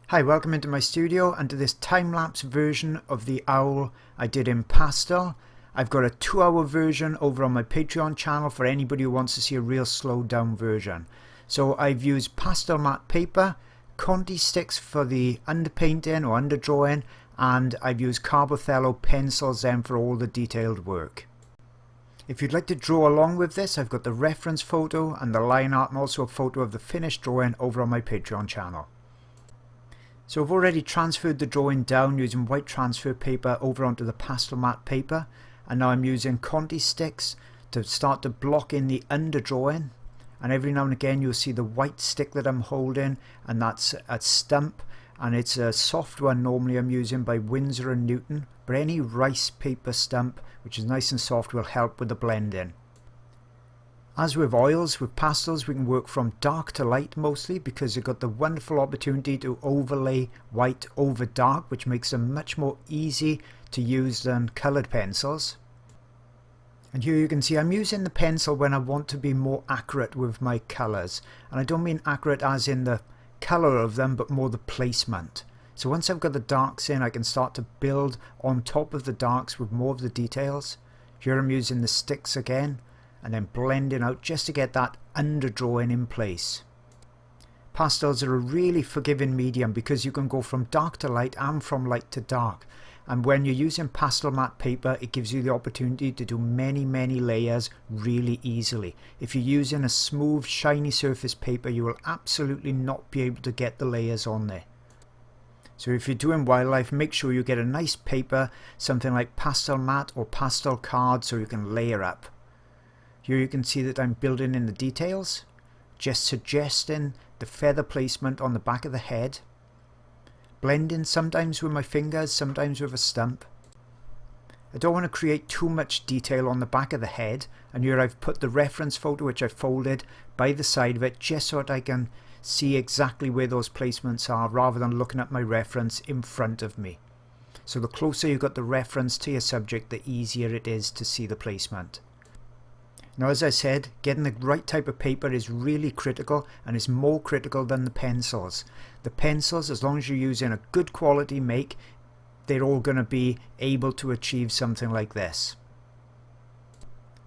Hi, welcome into my studio and to this time-lapse version of the owl I did in pastel. I've got a 2-hour version over on my Patreon channel for anybody who wants to see a real slowed down version. So I've used pastel matte paper, Conti sticks for the underpainting or underdrawing, and I've used carbothello pencils then for all the detailed work. If you'd like to draw along with this, I've got the reference photo and the line art and also a photo of the finished drawing over on my Patreon channel. So I've already transferred the drawing down using white transfer paper over onto the pastel matte paper, and now I'm using Conti sticks to start to block in the underdrawing, and every now and again you'll see the white stick that I'm holding, and that's a stump, and it's a soft one normally I'm using by Winsor & Newton, but any rice paper stump which is nice and soft will help with the blending. As with oils, with pastels we can work from dark to light mostly because you've got the wonderful opportunity to overlay white over dark, which makes them much more easy to use than coloured pencils. And here you can see I'm using the pencil when I want to be more accurate with my colours, and I don't mean accurate as in the colour of them but more the placement. So once I've got the darks in, I can start to build on top of the darks with more of the details. Here I'm using the sticks again, and then blending out just to get that underdrawing in place. Pastels are a really forgiving medium because you can go from dark to light and from light to dark, and when you're using pastel matte paper it gives you the opportunity to do many layers really easily. If you're using a smooth shiny surface paper you will absolutely not be able to get the layers on there. So if you're doing wildlife, make sure you get a nice paper, something like pastel matte or pastel card, so you can layer up. Here you can see that I'm building in the details, just suggesting the feather placement on the back of the head, blending sometimes with my fingers, sometimes with a stump. I don't want to create too much detail on the back of the head, and here I've put the reference photo which I folded by the side of it just so that I can see exactly where those placements are rather than looking at my reference in front of me. So the closer you've got the reference to your subject, the easier it is to see the placement. Now, as I said, getting the right type of paper is really critical, and is more critical than the pencils. The pencils, as long as you're using a good quality make, they're all going to be able to achieve something like this.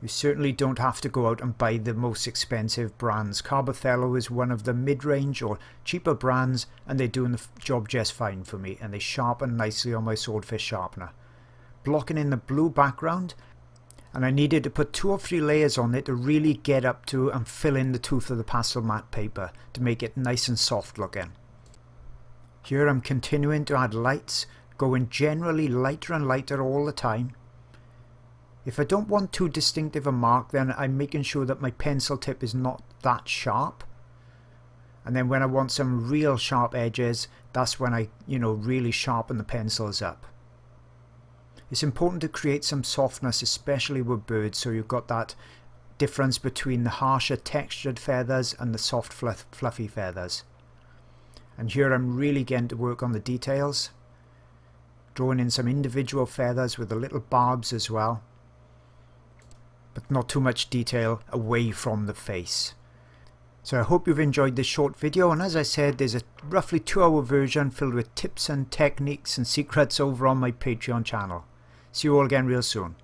You certainly don't have to go out and buy the most expensive brands. Carbothello is one of the mid-range or cheaper brands, and they're doing the job just fine for me, and they sharpen nicely on my swordfish sharpener. Blocking in the blue background, and I needed to put 2 or 3 layers on it to really get up to and fill in the tooth of the pastel matte paper to make it nice and soft looking. Here I'm continuing to add lights, going generally lighter and lighter all the time. If I don't want too distinctive a mark, then I'm making sure that my pencil tip is not that sharp. And then when I want some real sharp edges, that's when I, really sharpen the pencils up. It's important to create some softness, especially with birds, so you've got that difference between the harsher textured feathers and the soft fluffy feathers. And here I'm really getting to work on the details, drawing in some individual feathers with the little barbs as well, but not too much detail away from the face. So I hope you've enjoyed this short video, and as I said, there's a roughly 2-hour version filled with tips and techniques and secrets over on my Patreon channel. See you all again real soon.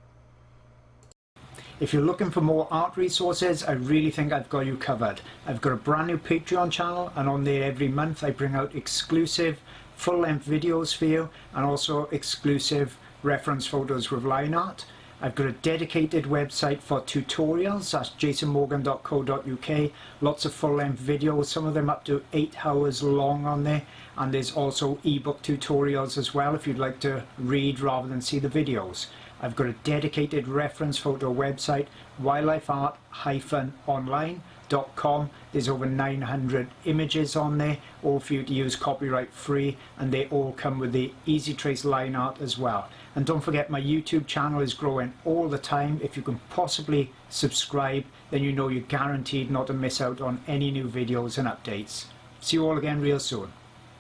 If you're looking for more art resources, I really think I've got you covered. I've got a brand new Patreon channel, and on there every month I bring out exclusive full-length videos for you, and also exclusive reference photos with line art. I've got a dedicated website for tutorials, that's jasonmorgan.co.uk. Lots of full-length videos, some of them up to 8 hours long on there. And there's also ebook tutorials as well if you'd like to read rather than see the videos. I've got a dedicated reference photo website, wildlifeart-online.com. There's over 900 images on there, all for you to use copyright free, and they all come with the Easy Trace line art as well. And don't forget, my YouTube channel is growing all the time. If you can possibly subscribe, then you know you're guaranteed not to miss out on any new videos and updates. See you all again real soon.